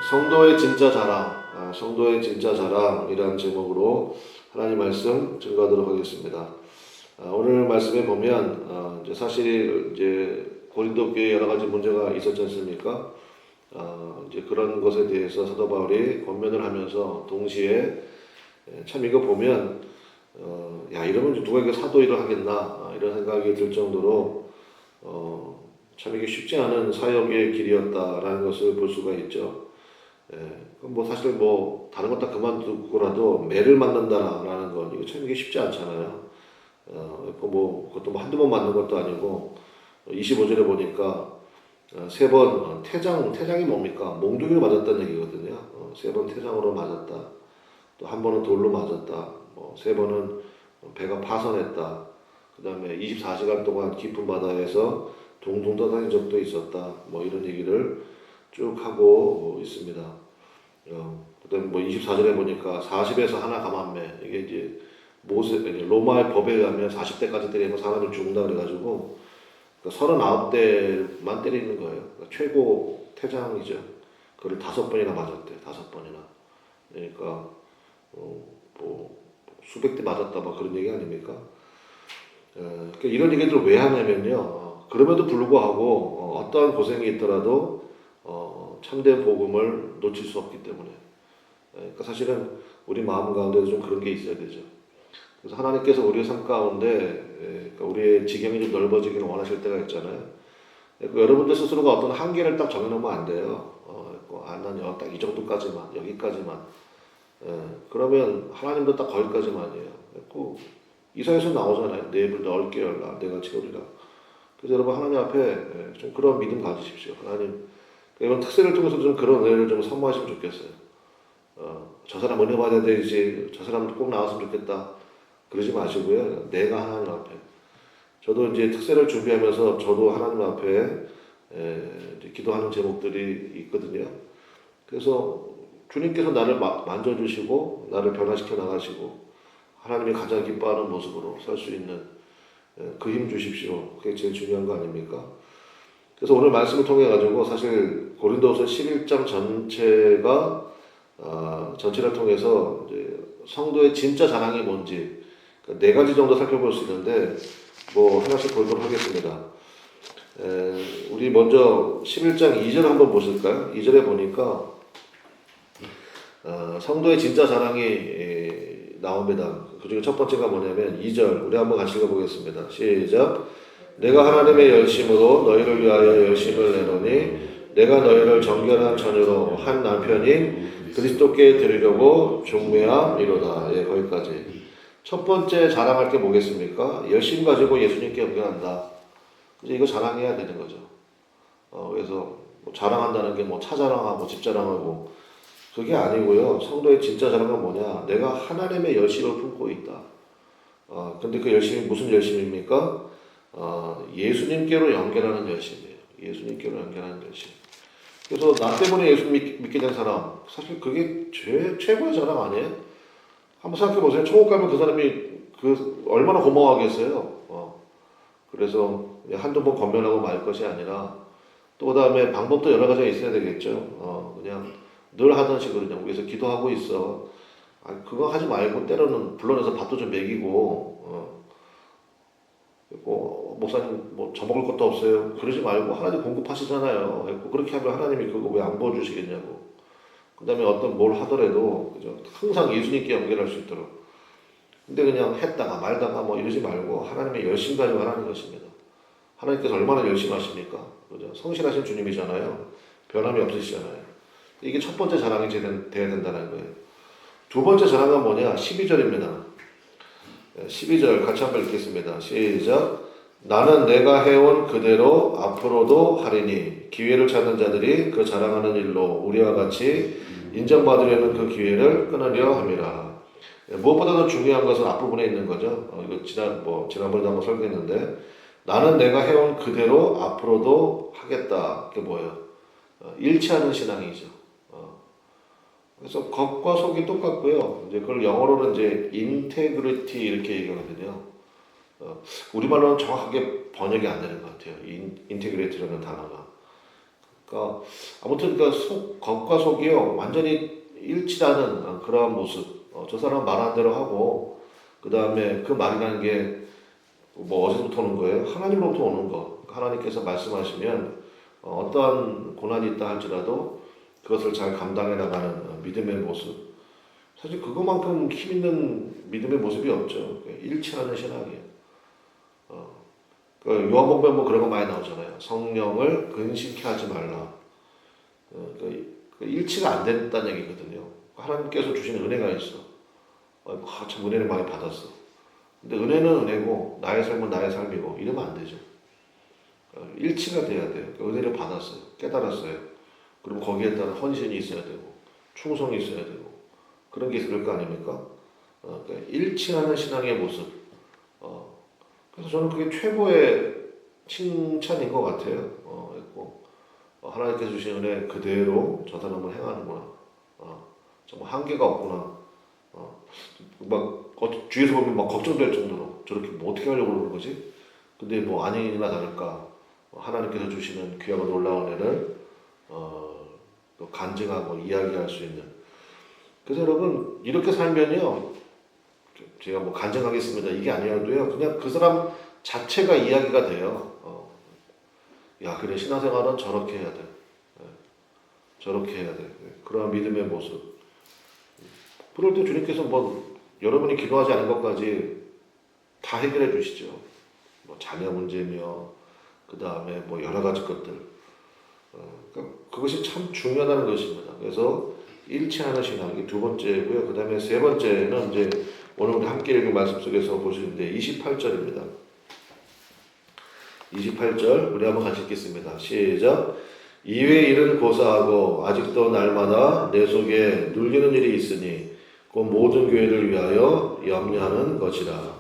성도의 진짜 자랑, 성도의 진짜 자랑이라는 제목으로 하나님 말씀 증거하도록 하겠습니다. 오늘 말씀에 보면 이제 사실 이제 고린도 교회에 여러 가지 문제가 있었지 않습니까? 이제 그런 것에 대해서 사도 바울이 권면을 하면서 동시에 참 이거 보면 야 이러면 누가 이게 사도 일을 하겠나 이런 생각이 들 정도로 참 이게 쉽지 않은 사역의 길이었다라는 것을 볼 수가 있죠. 뭐 사실 뭐 다른 것 다 그만두고라도 매를 맞는다라는 건 이거 참 이게 쉽지 않잖아요. 뭐 그것도 뭐 한두 번 맞는 것도 아니고 25절에 보니까 세 번 태장이 뭡니까? 몽둥이로 맞았다는 얘기거든요. 세 번 태장으로 맞았다. 또 한 번은 돌로 맞았다. 뭐 세 번은 배가 파손했다. 그다음에 24시간 동안 깊은 바다에서 동동 떠다닌 적도 있었다. 뭐 이런 얘기를 쭉 하고 있습니다. 그다음에 뭐 24절에 보니까 40에서 하나 감한매 이게 이제 로마의 법에 의하면 40대까지 때리면 사람이 죽는다 그래가지고 39대만 때리는 거예요. 그러니까 최고 태장이죠. 그걸 5번이나 맞았대. 5번이나. 그러니까 뭐 수백 대 맞았다 막 그런 얘기 아닙니까? 그러니까 이런 얘기들을 왜 하냐면요. 그럼에도 불구하고 어떠한 고생이 있더라도 참된 복음을 놓칠 수 없기 때문에. 그러니까 사실은 우리 마음 가운데도 좀 그런 게 있어야 되죠. 그래서 하나님께서 우리의 삶 가운데 그러니까 우리의 지경이 좀 넓어지기를 원하실 때가 있잖아요. 그러니까 여러분들 스스로가 어떤 한계를 딱 정해놓으면 안 돼요. 난 딱 이 정도까지만, 여기까지만. 그러면 하나님도 딱 거기까지만이에요. 이사야서 나오잖아요. 내 입을 넓게 열라, 내가 채우리라. 그래서 여러분 하나님 앞에 좀 그런 믿음 가지십시오. 하나님 이번 특세를 통해서 좀 그런 은혜를 좀 선포하시면 좋겠어요. 저 사람 은혜 받아야 되지, 저 사람도 꼭 나왔으면 좋겠다. 그러지 마시고요. 내가 하나님 앞에. 저도 이제 특세를 준비하면서 저도 하나님 앞에 이제 기도하는 제목들이 있거든요. 그래서 주님께서 나를 만져주시고 나를 변화시켜 나가시고 하나님이 가장 기뻐하는 모습으로 살 수 있는 그 힘 주십시오. 그게 제일 중요한 거 아닙니까? 그래서 오늘 말씀을 통해 가지고 사실 고린도후서 11장 전체가 전체를 통해서 이제 성도의 진짜 자랑이 뭔지 그러니까 4가지 정도 살펴볼 수 있는데 뭐 하나씩 보도록 하겠습니다. 우리 먼저 11장 2절 한번 보실까요? 2절에 보니까 성도의 진짜 자랑이 나옵니다. 그 중에 첫 번째가 뭐냐면 2절 우리 한번 같이 읽어보겠습니다. 시작. 내가 하나님의 열심으로 너희를 위하여 열심을 내노니 내가 너희를 정결한 처녀로 한 남편이 그리스도께 드리려고 중매함이로다. 예, 거기까지. 첫 번째 자랑할 게 뭐겠습니까? 열심 가지고 예수님께 연결한다. 이제 이거 자랑해야 되는 거죠. 그래서 뭐 자랑한다는 게 뭐 차 자랑하고 집 자랑하고 그게 아니고요. 성도의 진짜 자랑은 뭐냐? 내가 하나님의 열심을 품고 있다. 근데 그 열심이 무슨 열심입니까? 예수님께로 연결하는 열심이에요. 예수님께로 연결하는 열심. 그래서 나 때문에 예수 믿게 된 사람, 사실 그게 최고의 자랑 아니에요? 한번 생각해 보세요. 천국 가면 그 사람이 얼마나 고마워하겠어요. 그래서 한두 번 건면하고 말 것이 아니라 또 그다음에 방법도 여러 가지가 있어야 되겠죠. 그냥 늘 하던 식으로 그냥 위해서 기도하고 있어. 그거 하지 말고 때로는 불러내서 밥도 좀 먹이고 목사님 뭐 저 먹을 것도 없어요. 그러지 말고 하나님 공급하시잖아요. 그렇게 하면 하나님이 그거 왜 안 부어주시겠냐고. 그다음에 어떤 뭘 하더라도 그죠? 항상 예수님께 연결할 수 있도록. 근데 그냥 했다가 말다가 뭐 이러지 말고 하나님의 열심 가지고 하라는 것입니다. 하나님께서 얼마나 열심히 하십니까? 그죠? 성실하신 주님이잖아요. 변함이 없으시잖아요. 이게 첫 번째 자랑이 돼야 된다는 거예요. 두 번째 자랑은 뭐냐? 12절입니다. 12절 같이 한번 읽겠습니다. 시작. 나는 내가 해온 그대로 앞으로도 하리니 기회를 찾는 자들이 그 자랑하는 일로 우리와 같이 인정받으려는 그 기회를 끊으려 함이라. 무엇보다도 중요한 것은 앞부분에 있는 거죠. 이거 지난번에도 한번 설교했는데 나는 내가 해온 그대로 앞으로도 하겠다. 그게 뭐예요? 일치하는 신앙이죠. 그래서 겉과 속이 똑같고요. 이제 그걸 영어로는 이제 integrity 이렇게 얘기하거든요. 우리말로는 정확하게 번역이 안 되는 것 같아요. 인테그레이트라는 단어가. 그러니까 아무튼 그 겉과 속이요 완전히 일치하는 그러한 모습. 저 사람 말하는 대로 하고 그 다음에 그 말이라는 게 뭐 어디서부터 오는 거예요? 하나님으로부터 오는 거. 하나님께서 말씀하시면 어떠한 고난이 있다 할지라도 그것을 잘 감당해 나가는 믿음의 모습. 사실 그것만큼 힘 있는 믿음의 모습이 없죠. 일치하는 신앙이에요. 그 요한복음에 뭐 그런 거 많이 나오잖아요. 성령을 근심케 하지 말라. 그 일치가 안 됐다는 얘기거든요. 하나님께서 주시는 은혜가 있어. 참 은혜를 많이 받았어. 근데 은혜는 은혜고 나의 삶은 나의 삶이고 이러면 안 되죠. 일치가 돼야 돼요. 은혜를 받았어요. 깨달았어요. 그럼 거기에 따른 헌신이 있어야 되고 충성이 있어야 되고 그런 게 있을 거 아닙니까? 그러니까 일치하는 신앙의 모습. 그래서 저는 그게 최고의 칭찬인 것 같아요. 하나님께서 주신 은혜 그대로 저 사람을 행하는구나. 정말 한계가 없구나. 주위에서 보면 막 걱정될 정도로 저렇게 뭐 어떻게 하려고 그러는 거지? 근데 뭐 아니나 다를까 하나님께서 주시는 귀하고 놀라운 은혜를 또 간증하고 이야기할 수 있는. 그래서 여러분 이렇게 살면요, 제가 뭐 간증하겠습니다 이게 아니어도요, 그냥 그 사람 자체가 이야기가 돼요. 야 그래 신앙생활은 저렇게 해야 돼. 저렇게 해야 돼. 그런 믿음의 모습. 그럴 때 주님께서 뭐 여러분이 기도하지 않은 것까지 다 해결해 주시죠. 뭐 자녀 문제며 그 다음에 뭐 여러 가지 것들. 그러니까 그것이 참 중요하다는 것입니다. 그래서 일치하는 신앙이 두 번째고요. 그 다음에 세 번째는 이제 오늘 우리 함께 읽은 말씀 속에서 보시는데 28절입니다. 28절 우리 한번 같이 읽겠습니다. 시작. 이외의 일은 고사하고 아직도 날마다 내 속에 눌리는 일이 있으니 그 모든 교회를 위하여 염려하는 것이라.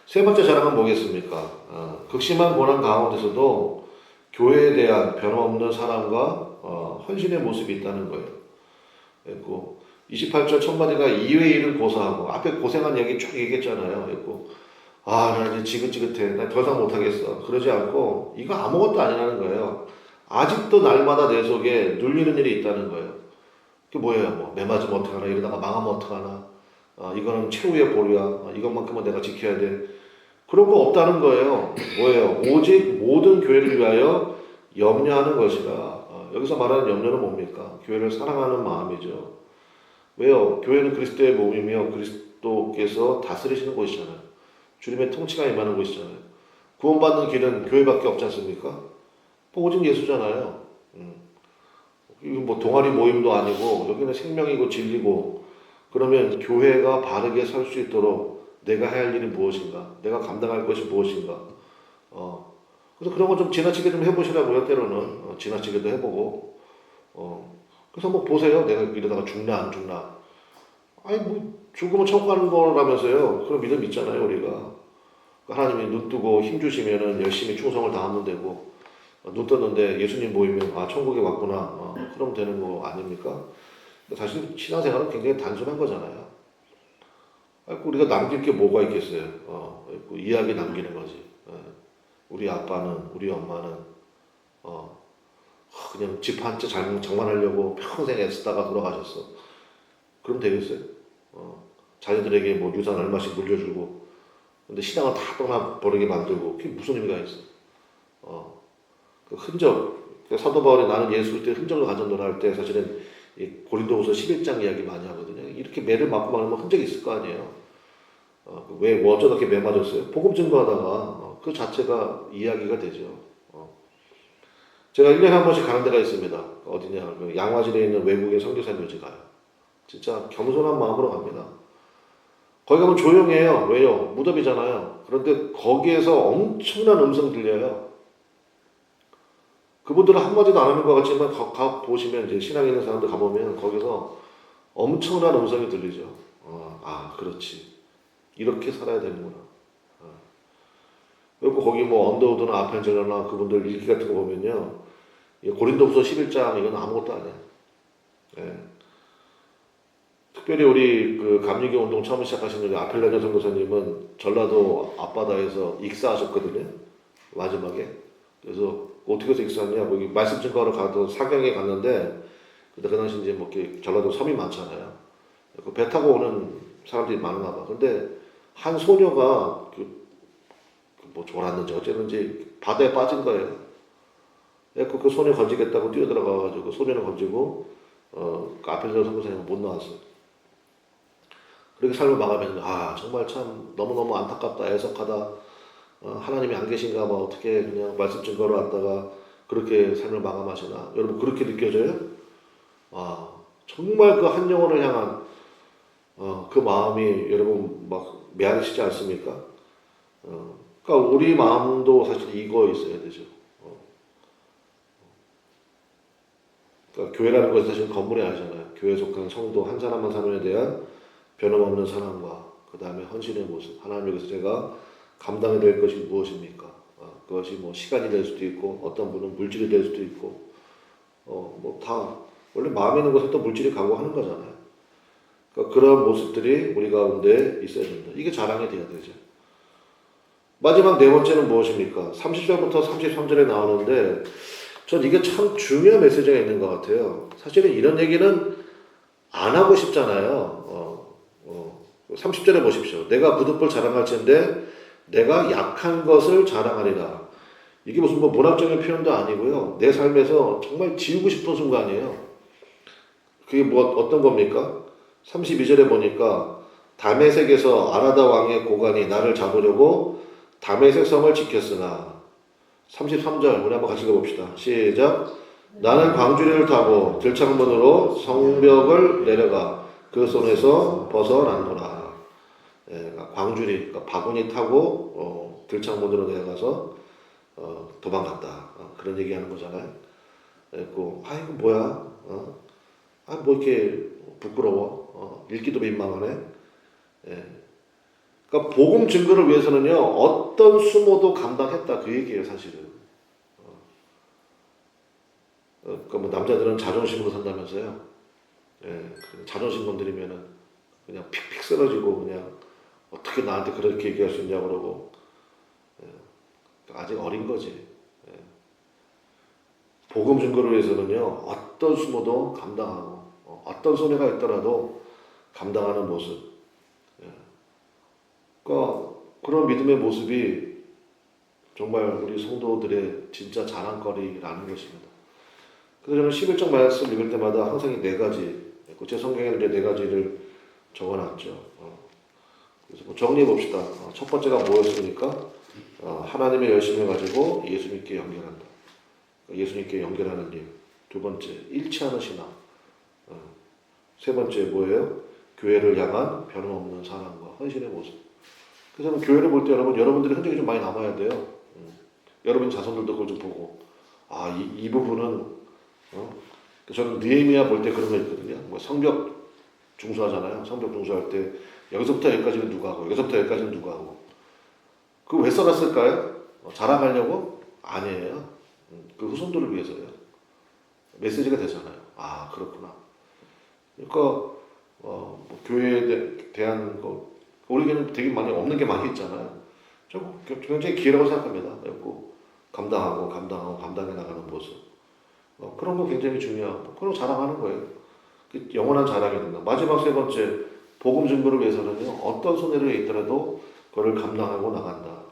세 번째 자랑은 뭐겠습니까? 극심한 고난 가운데서도 교회에 대한 변함없는 사랑과 헌신의 모습이 있다는 거예요. 그리고 28절 첫 마디가 이외의 일은 고사하고, 앞에 고생한 얘기 쭉 얘기했잖아요. 그리고 나 이제 지긋지긋해. 나 더 이상 못하겠어. 그러지 않고 이거 아무것도 아니라는 거예요. 아직도 날마다 내 속에 눌리는 일이 있다는 거예요. 그게 뭐예요? 뭐 매 맞으면 어떡하나, 이러다가 망하면 어떡하나, 이거는 최후의 보루야, 이것만큼은 내가 지켜야 돼. 그런 거 없다는 거예요. 뭐예요? 오직 모든 교회를 위하여 염려하는 것이라. 여기서 말하는 염려는 뭡니까? 교회를 사랑하는 마음이죠. 왜요? 교회는 그리스도의 몸이며 그리스도께서 다스리시는 곳이잖아요. 주님의 통치가 임하는 곳이잖아요. 구원받는 길은 교회밖에 없지 않습니까? 오직 예수잖아요. 이거 뭐 동아리 모임도 아니고 여기는 생명이고 진리고. 그러면 교회가 바르게 설 수 있도록 내가 해야 할 일이 무엇인가? 내가 감당할 것이 무엇인가? 그래서 그런 거 좀 지나치게 좀 해보시라고요. 때로는 지나치게도 해보고. 그래서 뭐 보세요. 내가 이러다가 죽나 안 죽나. 아니 뭐 죽으면 천국 가는 거라면서요. 그런 믿음 있잖아요 우리가. 하나님이 눈 뜨고 힘 주시면은 열심히 충성을 다하면 되고, 눈 떴는데 예수님 보이면 천국에 왔구나, 그러면 되는 거 아닙니까? 사실 신앙생활은 굉장히 단순한 거잖아요. 우리가 남길 게 뭐가 있겠어요? 이야기 남기는 거지. 우리 아빠는, 우리 엄마는 그냥 집 한 채 장만하려고 평생 애쓰다가 돌아가셨어. 그럼 되겠어요? 자녀들에게 뭐 유산 얼마씩 물려주고, 근데 신앙은 다 떠나버리게 만들고, 그게 무슨 의미가 있어? 그 흔적, 사도 바울이 나는 예수일 때 흔적을 가졌노라 할 때 사실은 이 고린도후서 11장 이야기 많이 하거든요. 이렇게 매를 맞고 말하면 흔적이 있을 거 아니에요. 왜 어쩌다 이렇게 매 맞았어요? 복음 증거하다가 그 자체가 이야기가 되죠. 제가 1년에 한 번씩 가는 데가 있습니다. 어디냐? 양화진에 있는 외국인 선교사 교지 가요. 진짜 겸손한 마음으로 갑니다. 거기 가면 조용해요. 왜요? 무덤이잖아요. 그런데 거기에서 엄청난 음성 들려요. 그분들은 한마디도 안 하는 것 같지만 보시면 이제 신앙 있는 사람들 가보면 거기서 엄청난 음성이 들리죠. 그렇지. 이렇게 살아야 되는구나. 그리고 거기 뭐 언더우드나 아펜젤러나 그분들 일기 같은 거 보면요. 고린도후서 11장 이건 아무것도 아니야. 예. 특별히 우리 그 감리교 운동 처음 시작하신 우리 아펠라냐 선교사님은 전라도 앞바다에서 익사하셨거든요. 마지막에 그래서 어떻게 해서 익사했냐? 거기 말씀 증거하러 가도 사경에 갔는데 근데 그 당시 이제 뭐 이렇게 전라도 섬이 많잖아요. 그 배 타고 오는 사람들이 많나 봐. 근데 한 소녀가 뭐 졸았는지 어쨌는지 바다에 빠진 거예요. 그 소녀 건지겠다고 뛰어들어가가지고 그 소녀를 건지고 그 앞에서 선교사님은 못 나왔어요. 그렇게 삶을 마감했는데 정말 참 너무너무 안타깝다 애석하다. 하나님이 안 계신가 봐 어떻게 그냥 말씀 증거로 왔다가 그렇게 삶을 마감하시나. 여러분 그렇게 느껴져요? 정말 그 한 영혼을 향한 그 마음이 여러분 막 메아리시지 않습니까? 그러니까 우리 마음도 사실 이거 있어야 되죠. 그러니까 교회라는 것은 사실 건물이 아니잖아요. 교회에 속한 성도 한 사람 한 사람에 대한 변함없는 사랑과 그 다음에 헌신의 모습. 하나님께서 제가 감당이 될 것이 무엇입니까? 그것이 뭐 시간이 될 수도 있고 어떤 분은 물질이 될 수도 있고 뭐 다 원래 마음에 있는 것은 또 물질이 각오하는 거잖아요. 그러니까 그런 모습들이 우리 가운데 있어야 된다. 이게 자랑이 돼야 되죠. 마지막 네 번째는 무엇입니까? 30절부터 33절에 나오는데 전 이게 참 중요한 메시지가 있는 것 같아요. 사실은 이런 얘기는 안 하고 싶잖아요. 30절에 보십시오. 내가 부득불 자랑할진대 내가 약한 것을 자랑하리라. 이게 무슨 뭐 문학적인 표현도 아니고요. 내 삶에서 정말 지우고 싶은 순간이에요. 그게 뭐 어떤 겁니까? 32절에 보니까 다메섹에서 아라다 왕의 고관이 나를 잡으려고 다메섹 성을 지켰으나 33절 우리 한번 같이 읽어봅시다. 시작. 나는 광주리를 타고 들창문으로 성벽을 내려가 그 손에서 벗어났노라. 광주리, 그러니까 바구니 타고 들창문으로 내려가서 도망갔다. 그런 얘기하는 거잖아요. 이거 뭐야? 뭐 이렇게 부끄러워? 읽기도 민망하네. 그러니까 복음 증거를 위해서는요 어떤 수모도 감당했다 그 얘기예요 사실은. 그러니까 뭐 남자들은 자존심으로 산다면서요. 자존심 건드리면은 그냥 픽픽 쓰러지고 그냥 어떻게 나한테 그렇게 얘기할 수 있냐고 그러고 아직 어린 거지. 복음 증거를 위해서는요 어떤 수모도 감당하고 어떤 손해가 있더라도 감당하는 모습. 그러니까 그런 믿음의 모습이 정말 우리 성도들의 진짜 자랑거리라는 것입니다. 그래서 저는 11장 말씀 읽을 때마다 항상 이 네 가지, 제 성경에는 이제 네 가지를 적어놨죠. 그래서 뭐 정리해 봅시다. 첫 번째가 뭐였습니까? 하나님의 열심을 가지고 예수님께 연결한다. 예수님께 연결하는 일. 두 번째, 일치하는 신앙. 세 번째 뭐예요? 교회를 향한 변함없는 사랑과 헌신의 모습. 그래서 저는 교회를 볼 때 여러분들의 흔적이 좀 많이 남아야 돼요. 여러분 자손들도 그걸 좀 보고 이 부분은 저는 느헤미야 볼 때 그런 거 있거든요. 뭐 성벽 중수하잖아요. 성벽 중수할 때 여기서부터 여기까지는 누가 하고 여기서부터 여기까지는 누가 하고 그거 왜 써놨을까요? 자랑하려고? 아니에요. 그 후손들을 위해서요. 메시지가 되잖아요. 그렇구나. 그러니까 뭐 교회에 대한 우리에게는 되게 많이 없는 게 많이 있잖아요. 저 굉장히 기회라고 생각합니다. 그리고 감당해 나가는 모습. 그런 거 굉장히 중요하고 그런 거 자랑하는 거예요. 영원한 자랑이 된다. 마지막 세 번째 복음 증거를 위해서는요 어떤 손해를 있더라도 그걸 감당하고 나간다.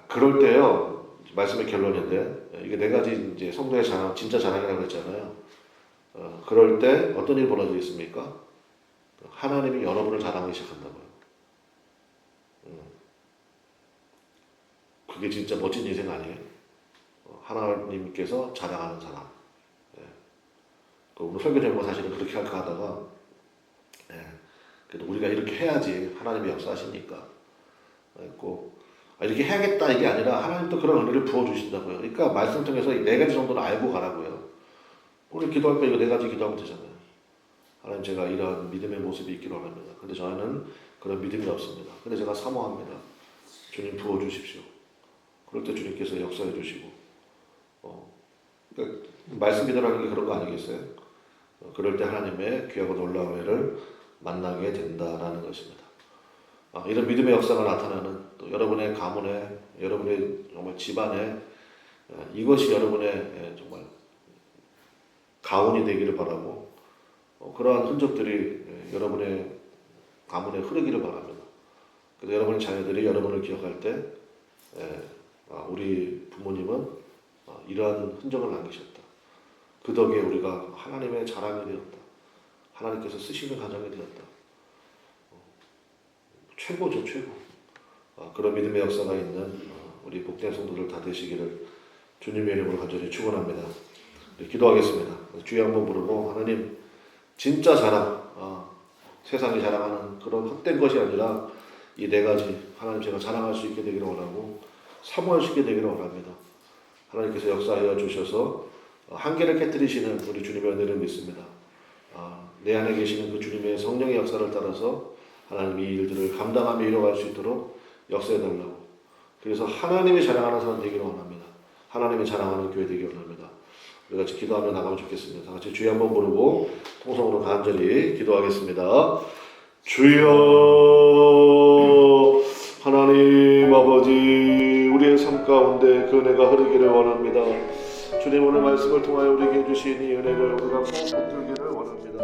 그럴 때요 말씀의 결론인데 이게 네 가지 이제 성도의 자랑 진짜 자랑이라고 했잖아요. 그럴 때 어떤 일이 벌어지겠습니까? 하나님이 여러분을 자랑하기 시작한다고요. 그게 진짜 멋진 인생 아니에요? 하나님께서 자랑하는 사람. 오늘 설교 제목은 사실은 그렇게 할까 하다가 그래도 우리가 이렇게 해야지 하나님이 역사하시니까 이렇게 해야겠다 이게 아니라 하나님도 그런 은혜를 부어주신다고요. 그러니까 말씀 통해서 이 네 가지 정도는 알고 가라고요. 오늘 기도할 때 이거 네 가지 기도하면 되잖아요. 하나님 제가 이런 믿음의 모습이 있기를 원합니다. 근데 저는 그런 믿음이 없습니다. 근데 제가 사모합니다. 주님 부어주십시오. 그럴 때 주님께서 역사해 주시고 그러니까 말씀 기도라는 게 그런 거 아니겠어요? 그럴 때 하나님의 귀하고 놀라운 은혜를 만나게 된다라는 것입니다. 이런 믿음의 역사가 나타나는 또 여러분의 가문에 여러분의 정말 집안에 이것이 여러분의 정말 가훈이 되기를 바라고 그러한 흔적들이 여러분의 가문에 흐르기를 바랍니다. 그래서 여러분의 자녀들이 여러분을 기억할 때 우리 부모님은 이러한 흔적을 남기셨다. 그 덕에 우리가 하나님의 자랑이 되었다. 하나님께서 쓰시는 가정이 되었다. 최고죠, 최고. 그런 믿음의 역사가 있는 우리 복된 성도들 다 되시기를 주님의 이름으로 간절히 축원합니다. 기도하겠습니다. 주여 한번 부르고 하나님 진짜 자랑, 세상이 자랑하는 그런 헛된 것이 아니라 이 네 가지 하나님 제가 자랑할 수 있게 되기를 원하고 사모할 수 있게 되기를 원합니다. 하나님께서 역사하여 주셔서 한계를 깨뜨리시는 우리 주님의 은혜를 믿습니다. 내 안에 계시는 그 주님의 성령의 역사를 따라서 하나님 이 일들을 감당하며 이뤄갈 수 있도록 역사해달라고. 그래서 하나님이 자랑하는 사람 되기를 원합니다. 하나님이 자랑하는 교회 되기를 원합니다. 우리 같이 기도하며 나가면 좋겠습니다. 다 같이 주여 한번 부르고 통성으로 간절히 기도하겠습니다. 주여 하나님 아버지 우리의 삶 가운데 그 은혜가 흐르기를 원합니다. 주님 오늘 말씀을 통하여 우리에게 주신 이 은혜를 우리가 꼭 붙들기를 원합니다.